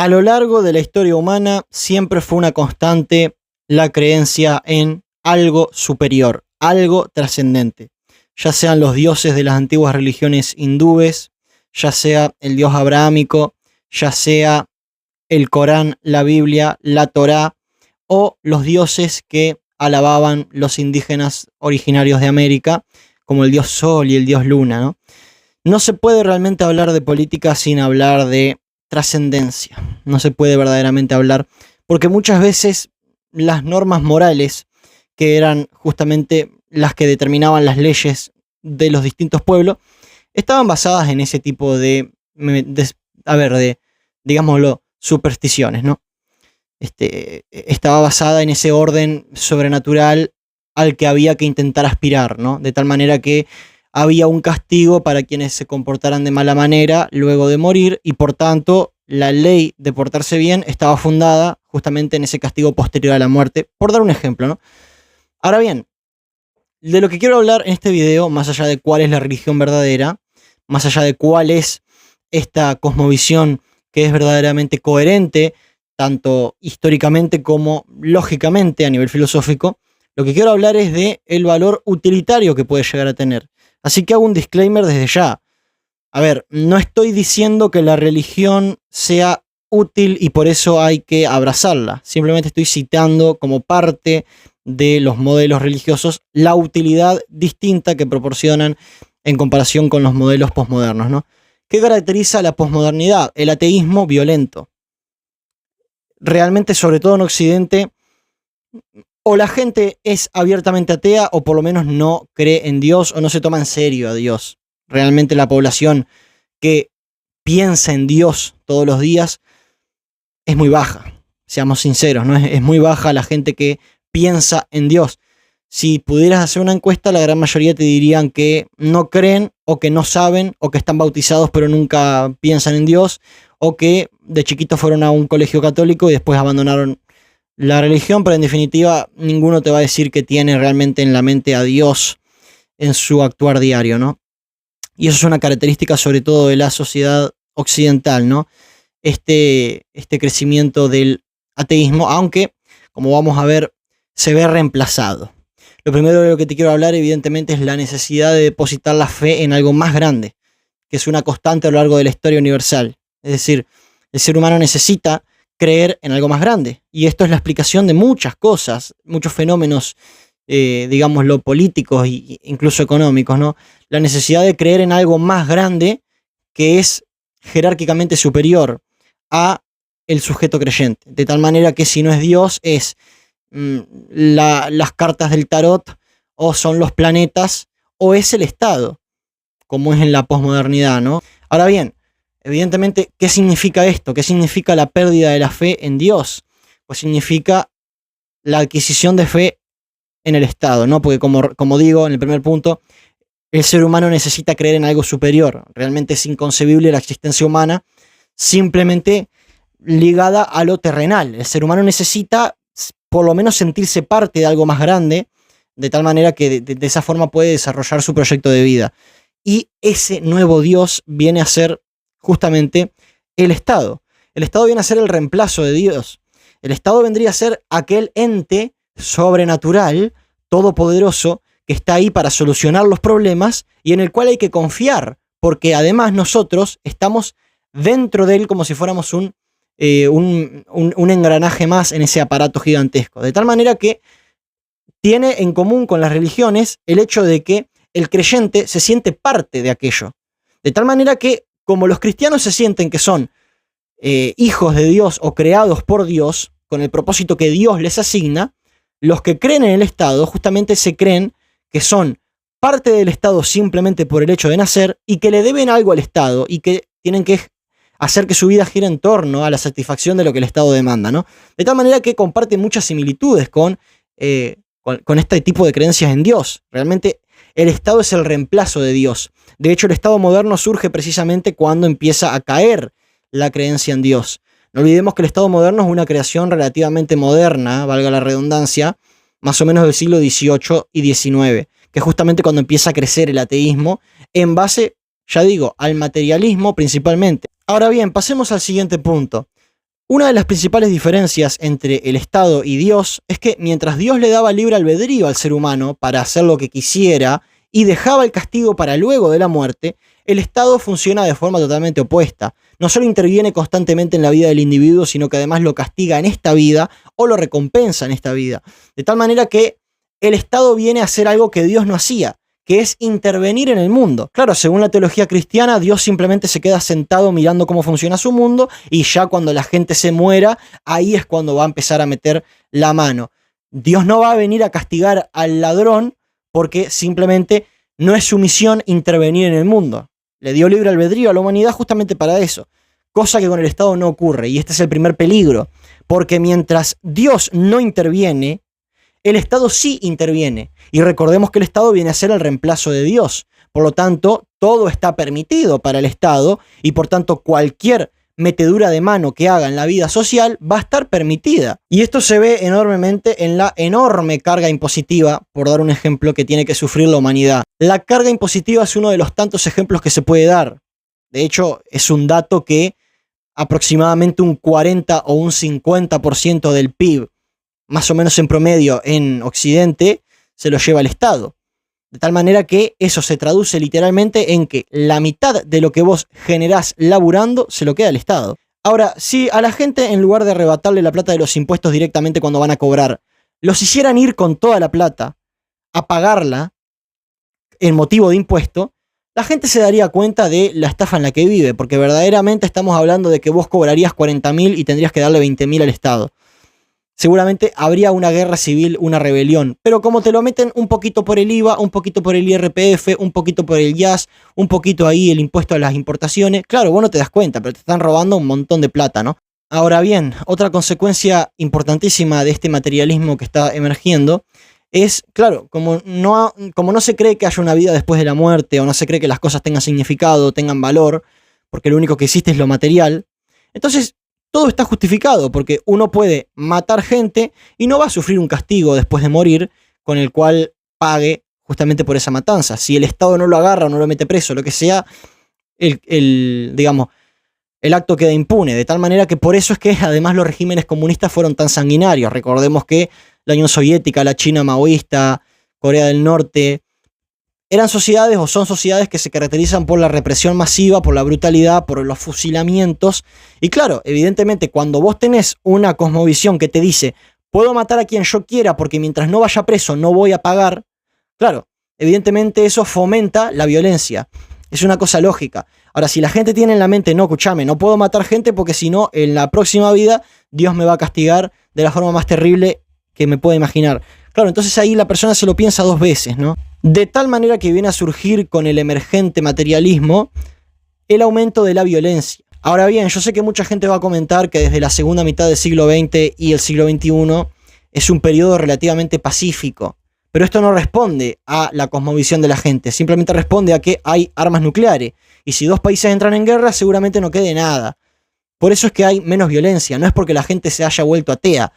A lo largo de la historia humana siempre fue una constante la creencia en algo superior, algo trascendente, ya sean los dioses de las antiguas religiones hindúes, ya sea el dios abrahámico, ya sea el Corán, la Biblia, la Torá o los dioses que alababan los indígenas originarios de América, como el dios Sol y el dios Luna, ¿no? No se puede realmente hablar de política sin hablar de trascendencia. No se puede verdaderamente hablar, porque muchas veces las normas morales, que eran justamente las que determinaban las leyes de los distintos pueblos, estaban basadas en ese tipo de digámoslo, supersticiones, ¿no? Estaba basada en ese orden sobrenatural al que había que intentar aspirar, ¿no? De tal manera que había un castigo para quienes se comportaran de mala manera luego de morir, y por tanto la ley de portarse bien estaba fundada justamente en ese castigo posterior a la muerte, por dar un ejemplo, ¿no? Ahora bien, de lo que quiero hablar en este video, más allá de cuál es la religión verdadera, más allá de cuál es esta cosmovisión que es verdaderamente coherente, tanto históricamente como lógicamente a nivel filosófico, lo que quiero hablar es de el valor utilitario que puede llegar a tener. Así que hago un disclaimer desde ya. A ver, no estoy diciendo que la religión sea útil y por eso hay que abrazarla. Simplemente estoy citando como parte de los modelos religiosos la utilidad distinta que proporcionan en comparación con los modelos posmodernos, ¿no? ¿Qué caracteriza la posmodernidad? El ateísmo violento. Realmente, sobre todo en Occidente, o la gente es abiertamente atea o por lo menos no cree en Dios o no se toma en serio a Dios. Realmente la población que piensa en Dios todos los días es muy baja, seamos sinceros, ¿no? Es muy baja la gente que piensa en Dios. Si pudieras hacer una encuesta, la gran mayoría te dirían que no creen o que no saben o que están bautizados pero nunca piensan en Dios, o que de chiquitos fueron a un colegio católico y después abandonaron la religión, pero en definitiva ninguno te va a decir que tiene realmente en la mente a Dios en su actuar diario, ¿no? Y eso es una característica sobre todo de la sociedad occidental, ¿no? Este crecimiento del ateísmo, aunque, como vamos a ver, se ve reemplazado. Lo primero de lo que te quiero hablar, evidentemente, es la necesidad de depositar la fe en algo más grande, que es una constante a lo largo de la historia universal. Es decir, el ser humano necesita creer en algo más grande. Y esto es la explicación de muchas cosas, muchos fenómenos, digámoslo, políticos e incluso económicos, ¿no? La necesidad de creer en algo más grande que es jerárquicamente superior a el sujeto creyente. De tal manera que si no es Dios, es las cartas del tarot, o son los planetas, o es el Estado, como es en la posmodernidad, ¿no? Ahora bien, evidentemente, ¿qué significa esto? ¿Qué significa la pérdida de la fe en Dios? Pues significa la adquisición de fe en el Estado, ¿no? Porque como digo en el primer punto, el ser humano necesita creer en algo superior. Realmente es inconcebible la existencia humana simplemente ligada a lo terrenal. El ser humano necesita por lo menos sentirse parte de algo más grande, de tal manera que de esa forma puede desarrollar su proyecto de vida. Y ese nuevo Dios viene a ser justamente el Estado. El Estado viene a ser el reemplazo de Dios. El Estado vendría a ser aquel ente sobrenatural, todopoderoso, que está ahí para solucionar los problemas y en el cual hay que confiar, porque además nosotros estamos dentro de él como si fuéramos un engranaje más en ese aparato gigantesco. De tal manera que tiene en común con las religiones el hecho de que el creyente se siente parte de aquello. De tal manera que, como los cristianos se sienten que son hijos de Dios o creados por Dios, con el propósito que Dios les asigna, los que creen en el Estado justamente se creen que son parte del Estado simplemente por el hecho de nacer y que le deben algo al Estado y que tienen que hacer que su vida gire en torno a la satisfacción de lo que el Estado demanda, ¿no? De tal manera que comparten muchas similitudes con este tipo de creencias en Dios. Realmente el Estado es el reemplazo de Dios. De hecho, el Estado moderno surge precisamente cuando empieza a caer la creencia en Dios. No olvidemos que el Estado moderno es una creación relativamente moderna, valga la redundancia, más o menos del siglo XVIII y XIX, que es justamente cuando empieza a crecer el ateísmo en base, ya digo, al materialismo principalmente. Ahora bien, pasemos al siguiente punto. Una de las principales diferencias entre el Estado y Dios es que mientras Dios le daba libre albedrío al ser humano para hacer lo que quisiera y dejaba el castigo para luego de la muerte, el Estado funciona de forma totalmente opuesta. No solo interviene constantemente en la vida del individuo, sino que además lo castiga en esta vida o lo recompensa en esta vida. De tal manera que el Estado viene a hacer algo que Dios no hacía, que es intervenir en el mundo. Claro, según la teología cristiana, Dios simplemente se queda sentado mirando cómo funciona su mundo y ya cuando la gente se muera, ahí es cuando va a empezar a meter la mano. Dios no va a venir a castigar al ladrón porque simplemente no es su misión intervenir en el mundo. Le dio libre albedrío a la humanidad justamente para eso, cosa que con el Estado no ocurre, y este es el primer peligro, porque mientras Dios no interviene, el Estado sí interviene, y recordemos que el Estado viene a ser el reemplazo de Dios. Por lo tanto, todo está permitido para el Estado, y por tanto cualquier metedura de mano que haga en la vida social va a estar permitida. Y esto se ve enormemente en la enorme carga impositiva, por dar un ejemplo, que tiene que sufrir la humanidad. La carga impositiva es uno de los tantos ejemplos que se puede dar. De hecho, es un dato que aproximadamente un 40 o un 50% del PIB, más o menos en promedio en Occidente, se lo lleva el Estado. De tal manera que eso se traduce literalmente en que la mitad de lo que vos generás laburando se lo queda el Estado. Ahora, si a la gente, en lugar de arrebatarle la plata de los impuestos directamente cuando van a cobrar, los hicieran ir con toda la plata a pagarla en motivo de impuesto, la gente se daría cuenta de la estafa en la que vive, porque verdaderamente estamos hablando de que vos cobrarías 40.000 y tendrías que darle 20.000 al Estado. Seguramente habría una guerra civil, una rebelión. Pero como te lo meten un poquito por el IVA, un poquito por el IRPF, un poquito por el IAS, un poquito ahí el impuesto a las importaciones, claro, vos no te das cuenta, pero te están robando un montón de plata, ¿no? Ahora bien, otra consecuencia importantísima de este materialismo que está emergiendo es, claro, como no se cree que haya una vida después de la muerte, o no se cree que las cosas tengan significado, tengan valor, porque lo único que existe es lo material, entonces todo está justificado, porque uno puede matar gente y no va a sufrir un castigo después de morir con el cual pague justamente por esa matanza. Si el Estado no lo agarra o no lo mete preso, lo que sea, digamos, el acto queda impune. De tal manera que por eso es que además los regímenes comunistas fueron tan sanguinarios. Recordemos que la Unión Soviética, la China maoísta, Corea del Norte, eran sociedades o son sociedades que se caracterizan por la represión masiva, por la brutalidad, por los fusilamientos. Y claro, evidentemente cuando vos tenés una cosmovisión que te dice puedo matar a quien yo quiera porque mientras no vaya preso no voy a pagar, claro, evidentemente eso fomenta la violencia. Es una cosa lógica. Ahora, si la gente tiene en la mente, no, escúchame, no puedo matar gente porque si no, en la próxima vida Dios me va a castigar de la forma más terrible que me pueda imaginar. Claro, entonces ahí la persona se lo piensa dos veces, ¿no? De tal manera que viene a surgir con el emergente materialismo el aumento de la violencia. Ahora bien, yo sé que mucha gente va a comentar que desde la segunda mitad del siglo XX y el siglo XXI es un periodo relativamente pacífico, pero esto no responde a la cosmovisión de la gente, simplemente responde a que hay armas nucleares, y si dos países entran en guerra seguramente no quede nada. Por eso es que hay menos violencia, no es porque la gente se haya vuelto atea.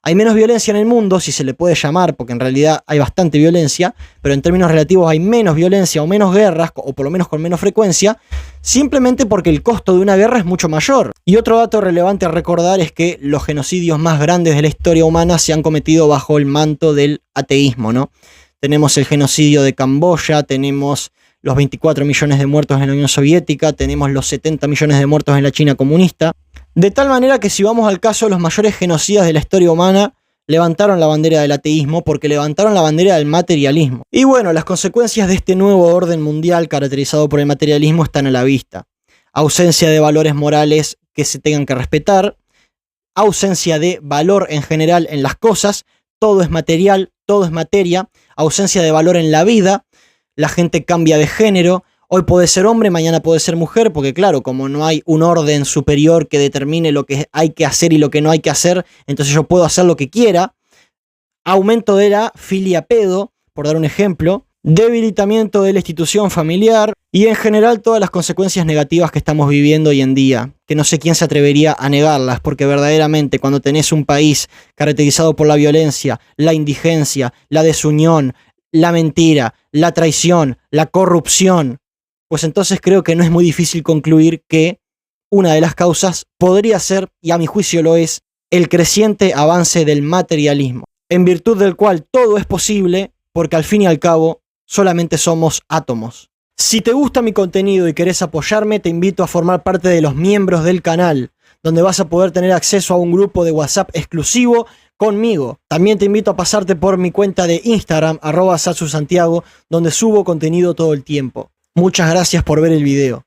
Hay menos violencia en el mundo, si se le puede llamar, porque en realidad hay bastante violencia, pero en términos relativos hay menos violencia o menos guerras, o por lo menos con menos frecuencia, simplemente porque el costo de una guerra es mucho mayor. Y otro dato relevante a recordar es que los genocidios más grandes de la historia humana se han cometido bajo el manto del ateísmo, ¿no? Tenemos el genocidio de Camboya, tenemos los 24 millones de muertos en la Unión Soviética, tenemos los 70 millones de muertos en la China comunista. De tal manera que si vamos al caso, los mayores genocidas de la historia humana levantaron la bandera del ateísmo porque levantaron la bandera del materialismo. Y bueno, las consecuencias de este nuevo orden mundial caracterizado por el materialismo están a la vista. Ausencia de valores morales que se tengan que respetar, ausencia de valor en general en las cosas, todo es material, todo es materia, ausencia de valor en la vida, la gente cambia de género. Hoy puede ser hombre, mañana puede ser mujer, porque claro, como no hay un orden superior que determine lo que hay que hacer y lo que no hay que hacer, entonces yo puedo hacer lo que quiera. Aumento de la filia pedo, por dar un ejemplo. Debilitamiento de la institución familiar y en general todas las consecuencias negativas que estamos viviendo hoy en día, que no sé quién se atrevería a negarlas, porque verdaderamente cuando tenés un país caracterizado por la violencia, la indigencia, la desunión, la mentira, la traición, la corrupción, pues entonces creo que no es muy difícil concluir que una de las causas podría ser, y a mi juicio lo es, el creciente avance del materialismo, en virtud del cual todo es posible, porque al fin y al cabo solamente somos átomos. Si te gusta mi contenido y querés apoyarme, te invito a formar parte de los miembros del canal, donde vas a poder tener acceso a un grupo de WhatsApp exclusivo conmigo. También te invito a pasarte por mi cuenta de Instagram, @satsusantiago, donde subo contenido todo el tiempo. Muchas gracias por ver el video.